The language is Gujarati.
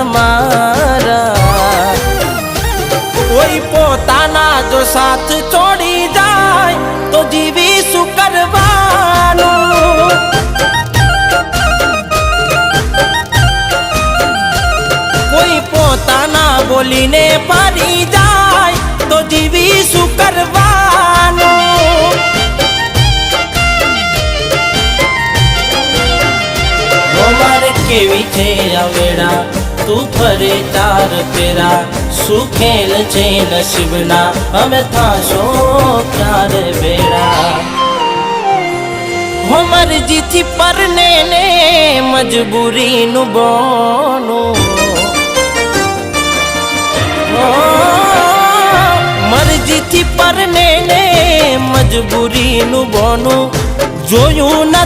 મારા કોઈ પોતાના જો સાથ છોડી જાય તો જીવી શું કરવાનું કોઈ પોતાના બોલીને પારી જાય તો જીવી શું કરવાનું મારે કેવી છે આ વેળા તું ફરે ચાર ફેરા શું ખેલ છે નસીબના અમે થાશો ક્યારે બેડા હો મરજીથી પરને ને મજબૂરીનું બોનું મરજીથી પરને ને મજબૂરીનું બોનું જોયું ન